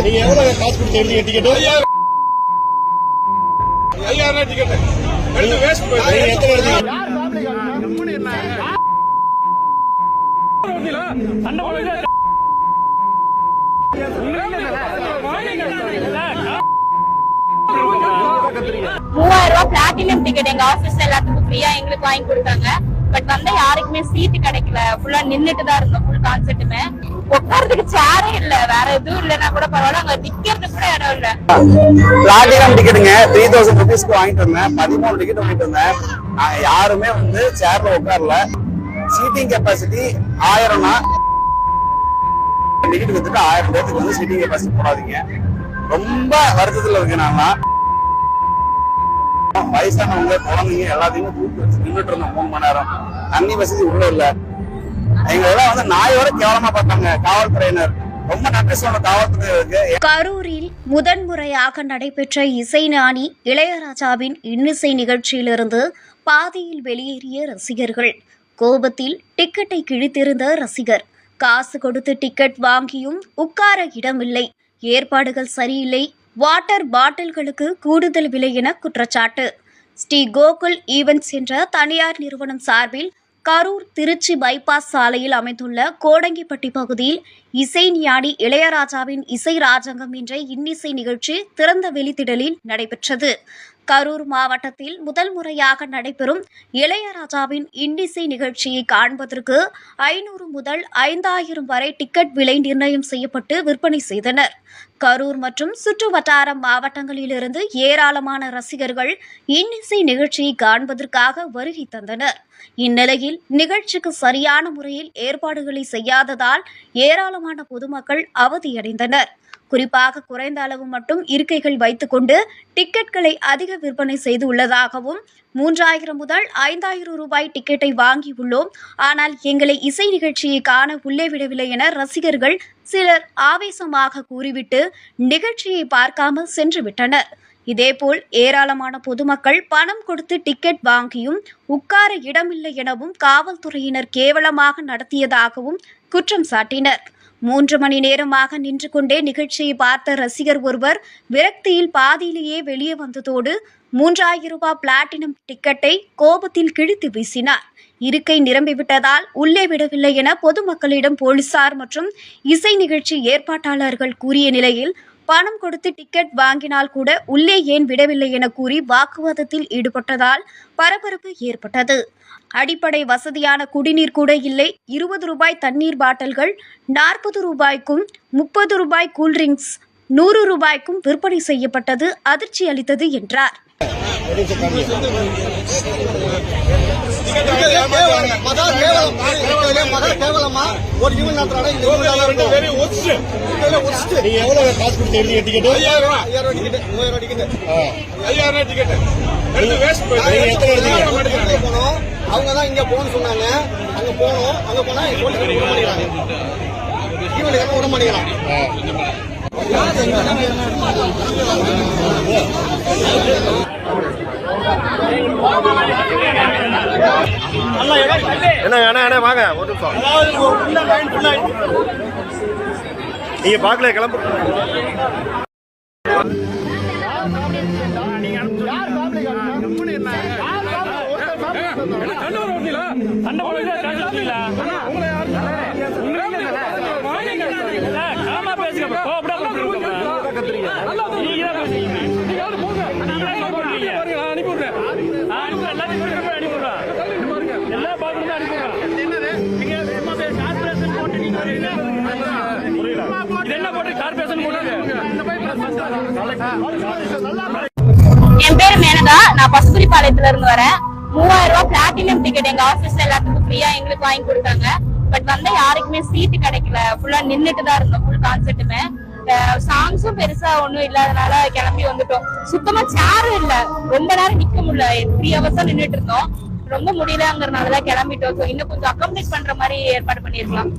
நீங்க எவ்வளவு காசு கொடுத்து எடுத்தீங்க டிக்கெட்? 5000 டிக்கெட் வேஸ்ட் போயிடுச்சு. எத்தனை எடுத்தீங்க? ₹3000 பிளாட்டினம் டிக்கெட் எங்க ஆபீஸ்ல எல்லாத்துக்கும் ஃப்ரீயா எங்களுக்கு வாங்கி கொடுத்தாங்க. பட் வந்து யாருக்குமே சீட் கிடைக்கல. ஃபுல்லா நின்னுட்டு தான் இருந்தோம். ஃபுல் கான்செர்ட்டுமே உட்கார்றதுக்கு சேரே இல்ல. வேற எதுவும் இல்லன்னா கூட பரவாயில்ல, அங்க நிக்கிறதுக்கு கூட இடம் இல்ல. பிளாட்டினம் டிக்கெட்டுங்க 3000 ருபீஸ்க்கு வாங்கிட்டு இருந்தேன். 13 டிக்கெட் வாங்கிட்டு இருந்தேன். நாங்க யாருமே வந்து சேர்ல உட்காரல. சீட்டிங் கெப்பாசிட்டி 1000னா டிக்கெட் வித்துட்டு 1000 பேருக்கு வந்து சீட்டிங் கெப்பாசிட்டி போடாதீங்க. ரொம்ப வருத்தத்துல இருக்கு. நாங்க வயசானவங்க குழந்தைங்க எல்லாத்தையுமே தூக்கி வச்சு நின்றுட்டு இருந்தோம் 3 மணி நேரம். தண்ணி வசதி உள்ள இல்ல. எங்களெல்லாம் வந்து நாய் வரை கேவலமா பார்த்தாங்க காவல்துறையினர். ரொம்ப நன்றி சொன்ன காவல்துறையினருக்கு. கரூரில் முதன்முறையாக நடைபெற்ற இசைஞானி இளையராஜாவின் இன்னிசை நிகழ்ச்சியிலிருந்து பாதியில் வெளியேறிய ரசிகர்கள். கோபத்தில் டிக்கெட்டை கிழித்திருந்த ரசிகர். காசு கொடுத்து டிக்கெட் வாங்கியும் உட்கார இடமில்லை. ஏற்பாடுகள் சரியில்லை. வாட்டர் பாட்டில்களுக்கு கூடுதல் விலை என குற்றச்சாட்டு. ஸ்ரீ கோகுல் ஈவென்ட்ஸ் என்ற தனியார் நிறுவனம் சார்பில் கரூர் திருச்சி பைபாஸ் சாலையில் அமைந்துள்ள கோடங்கிப்பட்டி பகுதியில் இசைஞானி இளையராஜாவின் இசை ராஜங்கம் என்ற இன்னிசை நிகழ்ச்சி திறந்த வெளித்திடலில் நடைபெற்றது. கரூர் மாவட்டத்தில் முதல் முறையாக நடைபெறும் இளையராஜாவின் இன்னிசை நிகழ்ச்சியை காண்பதற்கு 500 முதல் 5000 வரை டிக்கெட் விலை நிர்ணயம் செய்யப்பட்டு விற்பனை செய்தனர். கரூர் மற்றும் சுற்று வட்டார மாவட்டங்களிலிருந்து ஏராளமான ரசிகர்கள் இன்னிசை நிகழ்ச்சியை காண்பதற்காக வருகை தந்தனர். இந்நிலையில் நிகழ்ச்சிக்கு சரியான முறையில் ஏற்பாடுகளை செய்யாததால் ஏராளமான பொதுமக்கள் அவதியடைந்தனர். குறிப்பாக குறைந்த அளவு மட்டும் இருக்கைகள் வைத்துக் கொண்டு டிக்கெட்களை அதிக விற்பனை செய்து உள்ளதாகவும் 3000 முதல் 5000 ரூபாய் டிக்கெட்டை வாங்கியுள்ளோம், ஆனால் எங்களை இசை நிகழ்ச்சியை காண உள்ளே விடவில்லை என ரசிகர்கள் சிலர் ஆவேசமாக கூறிவிட்டு நிகழ்ச்சியை பார்க்காமல் சென்றுவிட்டனர். இதேபோல் ஏராளமான பொதுமக்கள் பணம் கொடுத்து டிக்கெட் வாங்கியும் உட்கார இடமில்லை எனவும் காவல்துறையினர் கேவலமாக நடத்தியதாகவும் குற்றம் சாட்டினர். 3 மணி நேரமாக நின்று கொண்டே நிகழ்ச்சியை பார்த்த ரசிகர் ஒருவர் விரக்தியில் பாதியிலேயே வெளியே வந்ததோடு 3000 ரூபாய் பிளாட்டினம் டிக்கெட்டை கோபத்தில் கிழித்து வீசினார். இருக்கை நிரம்பிவிட்டதால் உள்ளே விடவில்லை என பொதுமக்களிடம் போலீசார் மற்றும் இசை நிகழ்ச்சி ஏற்பாட்டாளர்கள் கூறிய நிலையில் பணம் கொடுத்து டிக்கெட் வாங்கினால் கூட உள்ளே ஏன் விடவில்லை என கூறி வாக்குவாதத்தில் ஈடுபட்டதால் பரபரப்பு ஏற்பட்டது. அடிப்படை வசதியான குடிநீர் கூட இல்லை. 20 ரூபாய் தண்ணீர் பாட்டில்கள் 40 ரூபாய்க்கும் 30 ரூபாய் கூல்ட்ரிங்க்ஸ் 100 ரூபாய்க்கும் விற்பனை செய்யப்பட்டது அதிர்ச்சி அளித்தது என்றார். அவங்கதான் இங்க போகணும்னு சொன்னாங்க. அங்க போனோம். அங்க போனா விட மாட்டேங்கிறான். என்ன வாங்க ஒரு நிமிஷம். நீங்க பாக்கல கிளம்பு. என் பேரு மேனகா. நான் பசுபுரிபாளையத்துல இருந்து வரேன். 3000 ரூபாய் பிளாட்டினம் டிக்கெட் எங்க ஆபீஸ்ல எல்லாத்துக்கும் ஃப்ரீயா எங்களுக்கு வாங்கி கொடுத்தாங்க. பட் வந்து யாருக்குமே சீட் கிடைக்கல. ஃபுல்லா நின்னுட்டு தான் இருந்தோம். ஃபுல் கான்செர்ட்டுமே சாங்ஸும் பெருசா ஒண்ணும் இல்லாதனால கிளம்பி வந்துட்டோம். சுத்தமா சேரும் இல்ல. ரொம்ப நேரம் நிக்க முடியல. 3 hours நின்னுட்டு இருந்தோம். ரொம்ப முடியலங்கிறதுனாலதான் கிளம்பிட்டோம். இன்னும் கொஞ்சம் அகாமடேட் பண்ற மாதிரி ஏற்பாடு பண்ணிருக்கலாம்.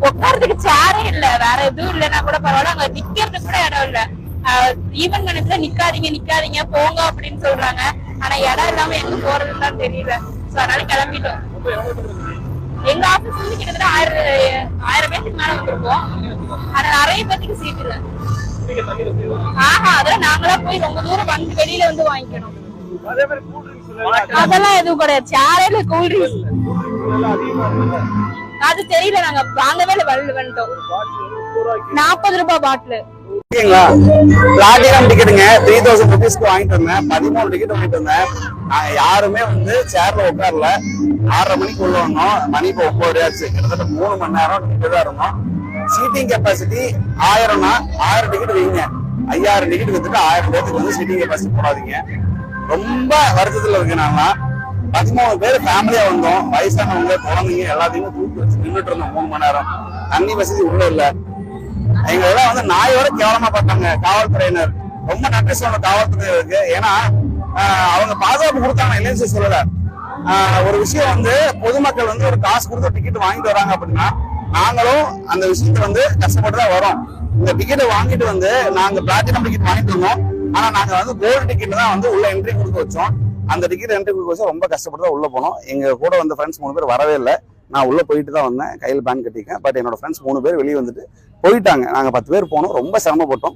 உட்கார்றதுக்கு சேரே இல்ல. வேற எதுவும் இல்லன்னா கூட பரவாயில்ல, அங்க நிக்கிறதுக்கு கூட இடம் இல்ல. ஈவன் கணக்குல நிக்காதீங்க போங்க அப்படின்னு சொல்றாங்க. ஆனா இடம் இல்லாம எங்க போறதுன்னு தான் தெரியல. சோ அதனால கிளம்பிட்டோம். எங்க ஆபீஸ் வந்து கிட்டத்தட்ட 1000 பேருக்கு மேல வந்திருப்போம். ஆனா நிறைய பேருக்கு சீட் இல்ல. அதெல்லாம் நாங்களா போய் ரொம்ப தூரம் வந்து வெளியில வந்து வாங்கிக்கணும். அதெல்லாம் எதுவும் கிடையாது. சேரேல கூல் ட்ரிங்க்ஸ் அது தெரியல, நாங்க வாங்கவே இல்லை, வந்துட்டோம். 40 ரூபாய் பாட்டில். பிளாட்டினம் டிக்கெட்டுங்க 3000 ருபீஸ்க்கு வாங்கிட்டு வந்தேன். 13 டிக்கெட் வாங்கிட்டு வந்தேன். நாங்க யாருமே வந்து சேர்ல உட்காரல. 6:30 மணிக்கு உள்ள வந்தோம். மணி இப்போ 9 ஆச்சு. கிட்டத்தட்ட 3 மணி நேரம் தான் இருந்தோம். சீட்டிங் கெப்பாசிட்டி 1000னா 1000 டிக்கெட் வைங்க. 5000 டிக்கெட் வித்துட்டு 1000 பேருக்கு வந்து சீட்டிங் கெப்பாசிட்டி போடாதீங்க. ரொம்ப வருத்தத்துல இருக்கு. நாங்க 13 பேர் ஃபேமிலியா வந்தோம். வயசானவங்க, குழந்தைங்க எல்லாத்தையுமே தூக்கி வச்சு நின்றுட்டு இருந்தோம் 3 மணி நேரம். தண்ணி வசதி உள்ள இல்ல. எங்க எல்லாம் வந்து நாயோட கேவலமா பார்த்தாங்க காவல்துறையினர். ரொம்ப நன்றி சொல்லணும் காவல்துறையினருக்கு. ஏன்னா அவங்க பாதுகாப்பு கொடுத்தாங்க, இல்லைன்னு சொல்லல. ஒரு விஷயம் வந்து பொதுமக்கள் வந்து ஒரு காசு கொடுத்து டிக்கெட் வாங்கிட்டு வராங்க அப்படின்னா நாங்களும் அந்த விஷயத்த வந்து கஷ்டப்பட்டு தான் வரோம். இந்த டிக்கெட்டை வாங்கிட்டு வந்து நாங்க பிளாட்டினம் டிக்கெட் வாங்கிட்டு வந்தோம். ஆனா நாங்க வந்து கோல்டு டிக்கெட் தான் வந்து உள்ள என்ட்ரி கொடுக்க வச்சோம். அந்த டிக்கெட் என்ட்ரி கொடுக்க வச்சா ரொம்ப கஷ்டப்பட்டு தான் உள்ள போனோம். எங்க கூட வந்த ஃப்ரெண்ட்ஸ் 3 பேர் வரவே இல்லை. நான் உள்ள போயிட்டு தான் வந்தேன், கையில் பேன் கட்டிக்கேன். பட் என்னோட ஃப்ரெண்ட்ஸ் 3 பேர் வெளியே வந்துட்டு போயிட்டாங்க. நாங்க 10 பேர் போனோம். ரொம்ப சிரமப்பட்டோம்.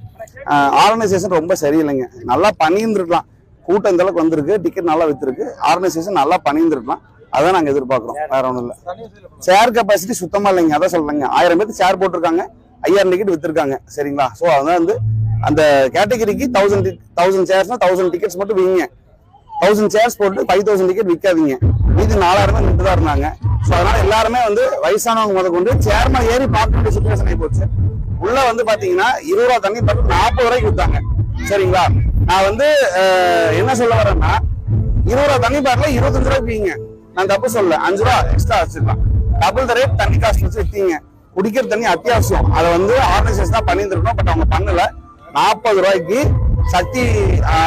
ஆர்கனைசேஷன் ரொம்ப சரியில்லைங்க. நல்லா பண்ணியிருந்துருக்கலாம். கூட்டம் இந்த அளவுக்கு வந்திருக்கு, டிக்கெட் நல்லா வித்துருக்கு, ஆர்கனைசேஷன் நல்லா பண்ணியிருந்துருக்கலாம். அதான் நாங்க எதிர்பார்க்கிறோம், வேற ஒன்றும் இல்லை. சேர் கெப்பாசிட்டி சுத்தமா இல்லைங்க. அதான் சொல்றேங்க, 1000 பேருக்கு சேர் போட்டிருக்காங்க, 5000 டிக்கெட் வித்துருக்காங்க. சரிங்களா? ஸோ அதான் வந்து அந்த கேட்டகரிக்கு 1000 சேர்ஸ்னா 1000 டிக்கெட்ஸ் மட்டும் வீங்க. 1000 சேர்ஸ் போட்டு 5000 டிக்கெட் விற்காதீங்க. மீதி 4000 பேர் நின்று தான் இருந்தாங்க. ஸோ அதனால எல்லாருமே வந்து வயசானவங்க முத கொண்டு சேர்மா ஏறி பார்க்க வேண்டிய சுச்சுவேஷன் ஆகி போச்சு. உள்ள வந்து பாத்தீங்கன்னா 20 ரூபா தண்ணி பார்த்து 40 ரூபாய்க்கு வித்தாங்க. சரிங்களா? நான் வந்து என்ன சொல்ல வரேன்னா, 20 ரூபா தண்ணி பாட்டில 25 ரூபாய்க்கு வீங்க. நான் தப்பு சொல்ல, 5 ரூபா எக்ஸ்ட்ரா வச்சிருக்கலாம். டபுள் த ரேட் தண்ணி காஸ்ட் வச்சு வித்தீங்க. குடிக்கிற தண்ணி அத்தியாவசியம். அதை வந்து ஆர்கனைசேஷன் தான் பண்ணியிருந்திருக்கணும். பட் அவங்க பண்ணல. 40 ரூபாய்க்கு சக்தி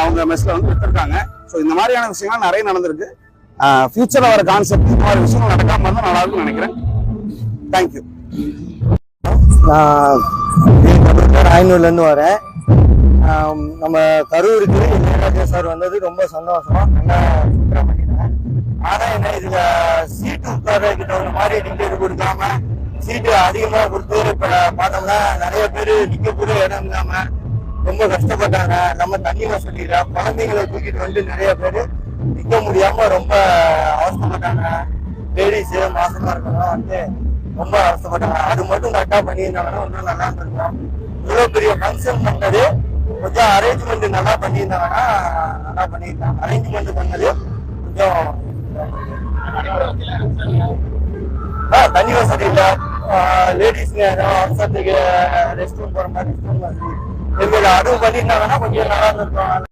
அவங்க மெஸ்ல வந்து வித்துருக்காங்க. ஸோ இந்த மாதிரியான விஷயங்கள் நிறைய நடந்திருக்கு. ஃபியூச்சர்ல வர கான்செப்ட் இந்த மாதிரி விஷயங்கள் நடக்காம இருந்தால் நல்லா இருக்கும்னு நினைக்கிறேன். தேங்க்யூ. நான் ஐநூறுல இருந்து வரேன். நம்ம கரூருக்கு இளையராஜா சார் வந்தது ரொம்ப சந்தோஷமா, நல்லா சூப்பரா பண்ணிருக்கேன். ஆனா என்ன, இதுல சீட்டு உட்கார்றதுக்கு தகுந்த மாதிரி டிக்கெட் கொடுக்காம சீட்டு அதிகமா கொடுத்து இப்ப பார்த்தோம்னா நிறைய பேர் நிக்க கூட இடம் இல்லாம ரொம்ப கஷ்டப்பட்டாங்க. நம்ம தண்ணி வசதியில குழந்தைங்களை தூக்கிட்டு வந்து நிறைய பேர் நிக்க முடியாம ரொம்ப அவசரப்பட்டாங்க. லேடிஸ் மாசமா இருக்கணும் வந்து ரொம்ப அவசரப்பட்டாங்க. அது மட்டும் கரெக்டா பண்ணியிருந்தாங்கன்னா இன்னும் நல்லா இருந்திருக்கும். இவ்வளவு பெரிய ஃபங்க்ஷன் பண்ணது கொஞ்சம் அரேஞ்ச்மெண்ட் நல்லா பண்ணியிருந்தாங்கன்னா நல்லா பண்ணியிருக்காங்க. அரேஞ்ச்மெண்ட் பண்ணது கொஞ்சம் தண்ணி வசதி இல்ல, லேடிஸ் அவசரத்துக்கு ரெஸ்ட் ரூம் போற மாதிரி ரெஸ்ட் ரூம் வசதி அதுவும் பண்ணியிருந்தாங்கன்னா கொஞ்சம் நல்லா இருந்திருக்கும்.